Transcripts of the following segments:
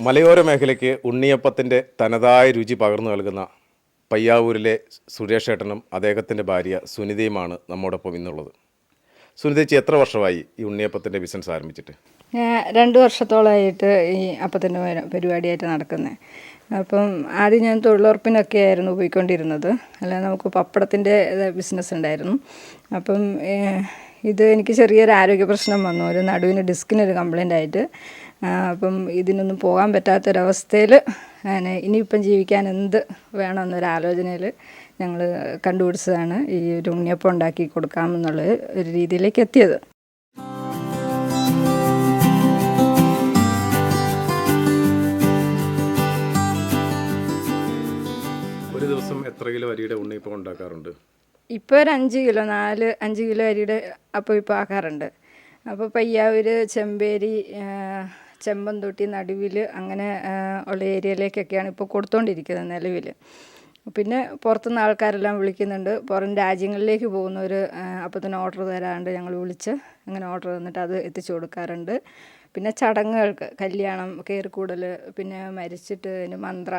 മലയോര മേഖലയ്ക്ക് ഉണ്ണിയപ്പത്തിൻ്റെ തനതായ രുചി പകർന്നു നൽകുന്ന പയ്യാവൂരിലെ സുരേഷ് ഏട്ടനും അദ്ദേഹത്തിൻ്റെ ഭാര്യ സുനിതയുമാണ് നമ്മോടൊപ്പം ഇന്നുള്ളത്. സുനിതേച്ചി, എത്ര വർഷമായി ഈ ഉണ്ണിയപ്പത്തിൻ്റെ ബിസിനസ് ആരംഭിച്ചിട്ട്? ഞാൻ 2 വർഷത്തോളമായിട്ട് ഈ അപ്പത്തിൻ്റെ പരിപാടിയായിട്ട് നടക്കുന്നത്. അപ്പം ആദ്യം ഞാൻ തൊഴിലുറപ്പിനൊക്കെ ആയിരുന്നു പോയിക്കൊണ്ടിരുന്നത്. അല്ലാതെ നമുക്ക് പപ്പടത്തിൻ്റെ ബിസിനസ് ഉണ്ടായിരുന്നു. അപ്പം ഇത് എനിക്ക് ചെറിയൊരു ആരോഗ്യ പ്രശ്നം വന്നു. ഒരു നടുവിന് ഡിസ്കിനൊരു കംപ്ലൈൻ്റ് ആയിട്ട്. അപ്പം ഇതിനൊന്നും പോകാൻ പറ്റാത്തൊരവസ്ഥയിൽ ഇനിയിപ്പം ജീവിക്കാൻ എന്ത് വേണമെന്നൊരാലോചനയിൽ ഞങ്ങൾ കണ്ടുപിടിച്ചതാണ് ഈ ഒരു ഉണ്ണിയപ്പം ഉണ്ടാക്കി കൊടുക്കാമെന്നുള്ള ഒരു രീതിയിലേക്ക് എത്തിയത്. ഒരു ദിവസം എത്ര കിലോ അരിയുടെ ഉണ്ണിയപ്പം ഉണ്ടാക്കാറുണ്ട്? ഇപ്പോൾ ഒരു 5 കിലോ അരിയുടെ അപ്പം ഇപ്പോൾ ആക്കാറുണ്ട്. അപ്പോൾ പയ്യാവൂർ, ചെമ്പേരി, ചെമ്പന്തൊട്ടി, നടുവിൽ അങ്ങനെ ഉള്ള ഏരിയയിലേക്കൊക്കെയാണ് ഇപ്പോൾ കൊടുത്തുകൊണ്ടിരിക്കുന്നത് നിലവിൽ. പിന്നെ പുറത്തുനിന്ന് ആൾക്കാരെല്ലാം വിളിക്കുന്നുണ്ട്. പുറം രാജ്യങ്ങളിലേക്ക് പോകുന്നവർ അപ്പത്തിന് ഓർഡർ തരാറുണ്ട്. ഞങ്ങൾ വിളിച്ച് അങ്ങനെ ഓർഡർ തന്നിട്ട് അത് എത്തിച്ചു കൊടുക്കാറുണ്ട്. പിന്നെ ചടങ്ങുകൾക്ക്, കല്യാണം, കയറിക്കൂടൽ, പിന്നെ മരിച്ചിട്ട് മന്ത്ര,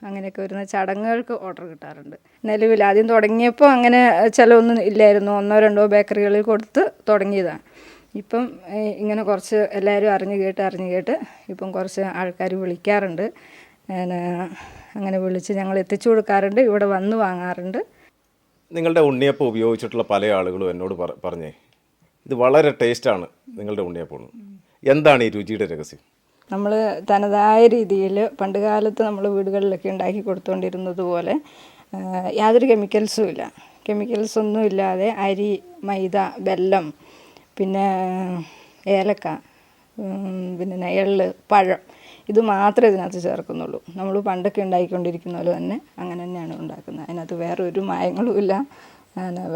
അങ്ങനെയൊക്കെ വരുന്ന ചടങ്ങുകൾക്ക് ഓർഡർ കിട്ടാറുണ്ട്. നിലവിൽ ആദ്യം തുടങ്ങിയപ്പോൾ അങ്ങനെ ചിലവൊന്നും ഇല്ലായിരുന്നു. 1-2 ബേക്കറികളിൽ കൊടുത്ത് തുടങ്ങിയതാണ്. ഇപ്പം ഇങ്ങനെ കുറച്ച് എല്ലാവരും അറിഞ്ഞു കേട്ട് ഇപ്പം കുറച്ച് ആൾക്കാർ വിളിക്കാറുണ്ട്. അങ്ങനെ വിളിച്ച് ഞങ്ങൾ എത്തിച്ചു കൊടുക്കാറുണ്ട്. ഇവിടെ വന്ന് വാങ്ങാറുണ്ട്. നിങ്ങളുടെ ഉണ്ണിയപ്പം ഉപയോഗിച്ചിട്ടുള്ള പല ആളുകളും എന്നോട് പറഞ്ഞേ ഇത് വളരെ ടേസ്റ്റാണ് നിങ്ങളുടെ ഉണ്ണിയപ്പം. എന്താണ് ഈ രുചിയുടെ രഹസ്യം? നമ്മൾ തനതായ രീതിയിൽ പണ്ട് കാലത്ത് നമ്മൾ വീടുകളിലൊക്കെ ഉണ്ടാക്കി കൊടുത്തുകൊണ്ടിരുന്നത് പോലെ യാതൊരു കെമിക്കൽസും ഇല്ല. കെമിക്കൽസൊന്നും ഇല്ലാതെ അരി, മൈദ, വെല്ലം, പിന്നെ ഏലക്ക, പിന്നെ എള്ള്, പഴം, ഇത് മാത്രമേ ഇതിനകത്ത് ചേർക്കുന്നുള്ളൂ. നമ്മൾ പണ്ടൊക്കെ ഉണ്ടാക്കിക്കൊണ്ടിരിക്കുന്ന പോലെ തന്നെ അങ്ങനെ തന്നെയാണ് ഉണ്ടാക്കുന്നത്. അതിനകത്ത് വേറെ ഒരു മായങ്ങളും ഇല്ല,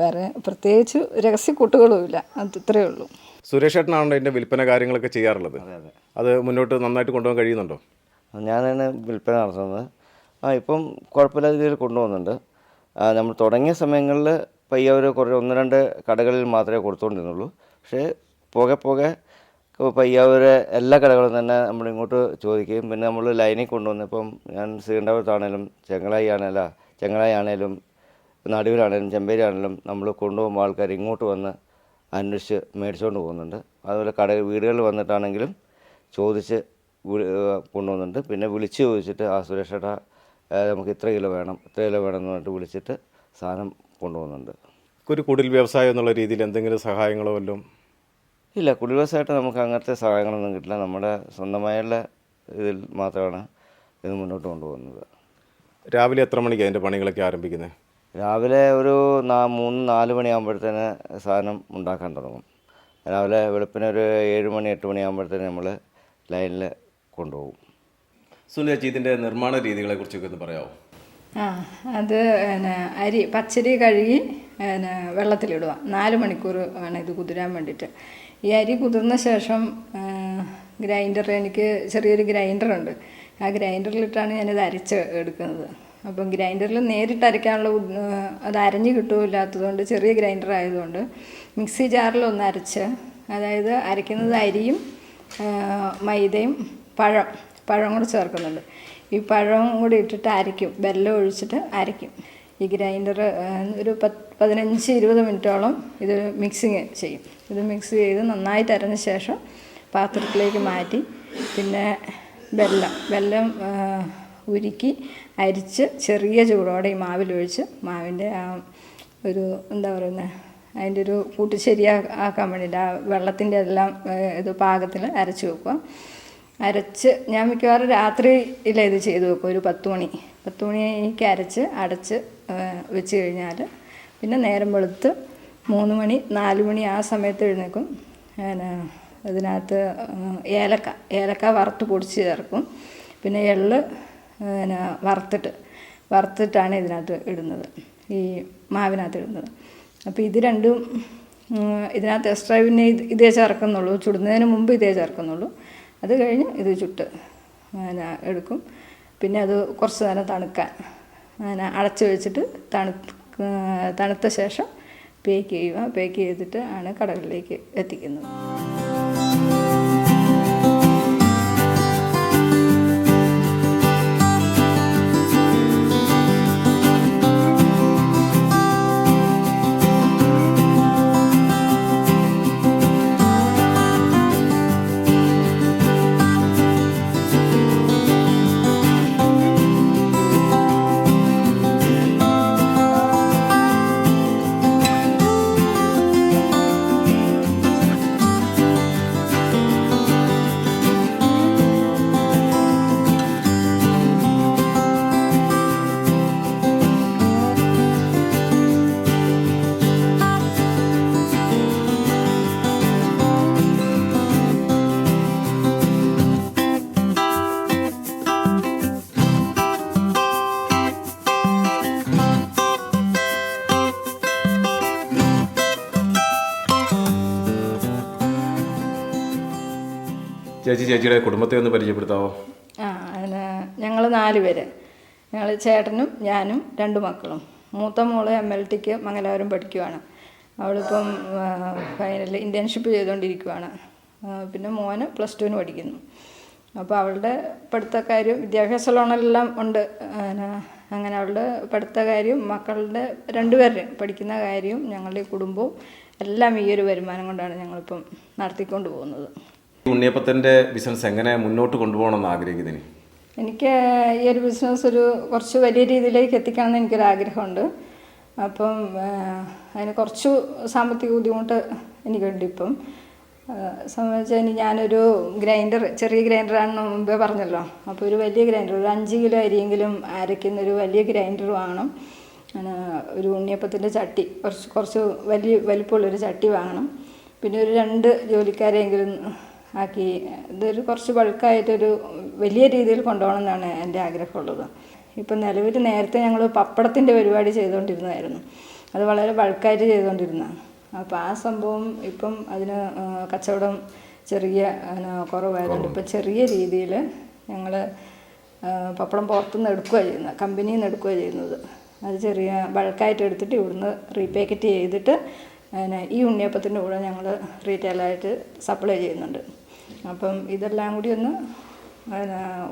വേറെ പ്രത്യേകിച്ച് രഹസ്യക്കൂട്ടുകളും ഇല്ല. അത് ഇത്രയേ ഉള്ളൂ. സുരേഷ് ഏട്ടനാണോ ഇതിൻ്റെ വിൽപ്പന കാര്യങ്ങളൊക്കെ ചെയ്യാറുള്ളത്? അത് മുന്നോട്ട് നന്നായിട്ട് കൊണ്ടുപോകാൻ കഴിയുന്നുണ്ടോ? ഞാനാണ് വിൽപ്പന നടത്തുന്നത്. ഇപ്പം കുഴപ്പമില്ലാത്ത രീതിയിൽ കൊണ്ടുപോകുന്നുണ്ട്. നമ്മൾ തുടങ്ങിയ സമയങ്ങളിൽ പയ്യാവൂർ കുറേ 1-2 കടകളിൽ മാത്രമേ കൊടുത്തുകൊണ്ടിരുന്നുള്ളൂ. പക്ഷേ പോകെ പയ്യാവൂർ എല്ലാ കടകളും തന്നെ നമ്മളിങ്ങോട്ട് ചോദിക്കുകയും പിന്നെ നമ്മൾ ലൈനിൽ കൊണ്ടുവന്നപ്പം ഞാൻ ശ്രീകണ്ഠപുരത്താണേലും ചെങ്ങളായി ആണേലും നടുവിലാണേലും ചെമ്പേരി ആണേലും നമ്മൾ കൊണ്ടുപോകുമ്പോൾ ആൾക്കാർ ഇങ്ങോട്ട് വന്ന് അന്വേഷിച്ച് മേടിച്ചുകൊണ്ട് പോകുന്നുണ്ട്. അതുപോലെ വീടുകളിൽ വന്നിട്ടാണെങ്കിലും ചോദിച്ച് കൊണ്ടുപോകുന്നുണ്ട്. പിന്നെ വിളിച്ച് ചോദിച്ചിട്ട് സുരേഷ് ഏട്ടാ നമുക്ക് ഇത്ര കിലോ വേണം എന്ന് പറഞ്ഞിട്ട് വിളിച്ചിട്ട് സാധനം കൊണ്ടുപോകുന്നുണ്ട്. ഒരു കുടിൽ വ്യവസായം എന്നുള്ള രീതിയിൽ എന്തെങ്കിലും സഹായങ്ങളോ വല്ലതും? ഇല്ല, കുടിൽ വ്യവസായമായിട്ട് നമുക്ക് അങ്ങനത്തെ സഹായങ്ങളൊന്നും കിട്ടില്ല. നമ്മുടെ സ്വന്തമായുള്ള ഇതിൽ മാത്രമാണ് ഇത് മുന്നോട്ട് കൊണ്ടുപോകുന്നത്. രാവിലെ എത്ര മണിക്ക് അതിൻ്റെ പണികളൊക്കെ ആരംഭിക്കുന്നത്? രാവിലെ ഒരു 3-4 മണിയാകുമ്പോഴത്തേന് സാധനം ഉണ്ടാക്കാൻ തുടങ്ങും. രാവിലെ വെളുപ്പിന് ഒരു 7 മണി 8 മണിയാകുമ്പോഴത്തേന് നമ്മൾ ലൈനിൽ കൊണ്ടുപോകും. സുനിതേച്ചി, ഇതിൻ്റെ നിർമ്മാണ രീതികളെക്കുറിച്ചൊക്കെ ഒന്ന് പറയാമോ? അത് അരി പച്ചരി കഴുകി വെള്ളത്തിലിടുക. 4 മണിക്കൂർ വേണം ഇത് കുതിരാൻ വേണ്ടിയിട്ട്. ഈ അരി കുതിർന്ന ശേഷം എനിക്ക് ചെറിയൊരു ഗ്രൈൻഡറുണ്ട്. ആ ഗ്രൈൻഡറിലിട്ടാണ് ഞാനിത് അരച്ച് എടുക്കുന്നത്. അപ്പം ഗ്രൈൻഡറിൽ നേരിട്ട് അരയ്ക്കാനുള്ള അത് അരഞ്ഞ് കിട്ടുമില്ലാത്തതുകൊണ്ട് ചെറിയ ഗ്രൈൻഡർ ആയതുകൊണ്ട് മിക്സി ജാറിലൊന്ന് അരച്ച്, അതായത് അരയ്ക്കുന്നത് അരിയും മൈദയും പഴം കൂടി ചേർക്കുന്നുണ്ട്. ഈ പഴം കൂടി ഇട്ടിട്ട് അരയ്ക്കും, വെല്ലം ഒഴിച്ചിട്ട് അരയ്ക്കും. ഈ ഗ്രൈൻഡർ ഒരു 15-20 മിനിറ്റോളം ഇത് മിക്സിങ് ചെയ്യും. ഇത് മിക്സ് ചെയ്ത് നന്നായിട്ട് അരഞ്ഞ ശേഷം പാത്രത്തിലേക്ക് മാറ്റി പിന്നെ വെല്ലം ഉരുക്കി അരിച്ച് ചെറിയ ചൂടോടെ ഈ മാവിലൊഴിച്ച് മാവിൻ്റെ ഒരു അതിൻ്റെ ഒരു കൂട്ട് ശരിയാക്കാൻ വേണ്ടിയിട്ട് ആ വെള്ളത്തിൻ്റെ എല്ലാം ഇത് പാകത്തിൽ അരച്ച് വെക്കുക. ഞാൻ മിക്കവാറും രാത്രിയിലെ ഇത് ചെയ്ത് വെക്കും. ഒരു 10 മണിക്ക് അരച്ച് അടച്ച് വെച്ച് കഴിഞ്ഞാൽ പിന്നെ നേരം വെളുത്ത് 3 മണി 4 മണി ആ സമയത്ത് എഴുന്നേക്കും. ഇതിനകത്ത് ഏലക്ക വറുത്ത് പൊടിച്ച് ചേർക്കും. പിന്നെ എള്ള് വറുത്തിട്ടാണ് ഇതിനകത്ത് ഇടുന്നത്, ഈ മാവിനകത്ത് ഇടുന്നത്. അപ്പോൾ ഇത് രണ്ടും ഇതിനകത്ത് എക്സ്ട്രാ പിന്നെ ഇതേ ചേർക്കുന്നുള്ളൂ. ചുടുന്നതിന് മുമ്പ് ഇതേ ചേർക്കുന്നുള്ളൂ. അത് കഴിഞ്ഞ് ഇത് ചുട്ട് എടുക്കും. പിന്നെ അത് കുറച്ച് നേരം തണുക്കാൻ അടച്ച് വെച്ചിട്ട് തണുത്ത ശേഷം പേക്ക് ചെയ്തിട്ട് ആണ് കടകളിലേക്ക് എത്തിക്കുന്നത്. ചേച്ചിയുടെ കുടുംബത്തെ ഒന്ന് പരിചയപ്പെടുത്താവോ? അതിന് ഞങ്ങൾ 4 പേര്. ഞങ്ങൾ ചേട്ടനും ഞാനും 2 മക്കളും. മൂത്ത മോള് MLTക്ക് മംഗലാപുരം പഠിക്കുവാണ്. അവളിപ്പം ഫൈനൽ ഇൻറ്റേൺഷിപ്പ് ചെയ്തുകൊണ്ടിരിക്കുവാണ്. പിന്നെ മോന് +2 പഠിക്കുന്നു. അപ്പോൾ അവളുടെ പഠിത്തക്കാര്യം വിദ്യാഭ്യാസ ലോണെല്ലാം ഉണ്ട്. അങ്ങനെ അവളുടെ പഠിത്ത കാര്യം, മക്കളുടെ 2 പേരുടെ പഠിക്കുന്ന കാര്യവും ഞങ്ങളുടെ കുടുംബവും എല്ലാം ഈ ഒരു വരുമാനം കൊണ്ടാണ് ഞങ്ങളിപ്പം നടത്തിക്കൊണ്ട് പോകുന്നത്. ഉണ്ണിയപ്പത്തിൻ്റെ ബിസിനസ് എങ്ങനെ മുന്നോട്ട് കൊണ്ടുപോകണമെന്ന് ആഗ്രഹിക്കുന്നതിന്? എനിക്ക് ഈ ഒരു ബിസിനസ് കുറച്ച് വലിയ രീതിയിലേക്ക് എത്തിക്കണമെന്ന് എനിക്കൊരാഗ്രഹമുണ്ട്. അപ്പം അതിന് കുറച്ച് സാമ്പത്തിക ബുദ്ധിമുട്ട് എനിക്കുണ്ട്. ഇപ്പം സംബന്ധിച്ചാൽ ഞാനൊരു ഗ്രൈൻഡർ, ചെറിയ ഗ്രൈൻഡറാണെന്ന് മുമ്പേ പറഞ്ഞല്ലോ. അപ്പോൾ ഒരു വലിയ ഗ്രൈൻഡർ, ഒരു 5 കിലോ അരിയെങ്കിലും അരയ്ക്കുന്നൊരു വലിയ ഗ്രൈൻഡർ വാങ്ങണം. ഒരു ഉണ്ണിയപ്പത്തിൻ്റെ ചട്ടി, കുറച്ച് വലിപ്പമുള്ളൊരു ചട്ടി വാങ്ങണം. പിന്നെ ഒരു 2 ജോലിക്കാരെങ്കിലും ആക്കി ഇതൊരു കുറച്ച് ബൾക്കായിട്ടൊരു വലിയ രീതിയിൽ കൊണ്ടുപോകണം എന്നാണ് എൻ്റെ ആഗ്രഹമുള്ളത്. ഇപ്പം നിലവിൽ നേരത്തെ ഞങ്ങൾ പപ്പടത്തിൻ്റെ പരിപാടി ചെയ്തുകൊണ്ടിരുന്നതായിരുന്നു. അത് വളരെ ബൾക്കായിട്ട് ചെയ്തുകൊണ്ടിരുന്നതാണ്. അപ്പോൾ ആ സംഭവം ഇപ്പം അതിന് കച്ചവടം ചെറിയ കുറവായതുകൊണ്ട് ഇപ്പം ചെറിയ രീതിയിൽ ഞങ്ങൾ പപ്പടം പുറത്തുനിന്ന് എടുക്കുകയാണ് ചെയ്യുന്നത്, കമ്പനിയിൽ നിന്ന് എടുക്കുകയാണ് ചെയ്യുന്നത്. അത് ചെറിയ ബൾക്കായിട്ട് എടുത്തിട്ട് ഇവിടുന്ന് റീപാക്കറ്റ് ചെയ്തിട്ട് ഈ ഉണ്ണിയപ്പത്തിൻ്റെ കൂടെ ഞങ്ങൾ റീറ്റെയിലായിട്ട് സപ്ലൈ ചെയ്യുന്നുണ്ട്. അപ്പം ഇതെല്ലാം കൂടി ഒന്ന്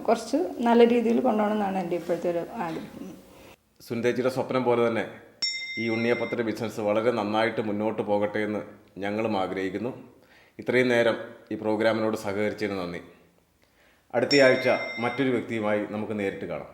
കുറച്ച് നല്ല രീതിയിൽ കൊണ്ടുപോകണമെന്നാണ് എൻ്റെ ഇപ്പോഴത്തെ ഒരു ആഗ്രഹം. സുനിതേച്ചിയുടെ സ്വപ്നം പോലെ തന്നെ ഈ ഉണ്ണിയപ്പത്തിൻ്റെ ബിസിനസ് വളരെ നന്നായിട്ട് മുന്നോട്ട് പോകട്ടെ എന്ന് ഞങ്ങളും ആഗ്രഹിക്കുന്നു. ഇത്രയും നേരം ഈ പ്രോഗ്രാമിനോട് സഹകരിച്ചതിന് നന്ദി. അടുത്തയാഴ്ച മറ്റൊരു വ്യക്തിയുമായി നമുക്ക് നേരിട്ട് കാണാം.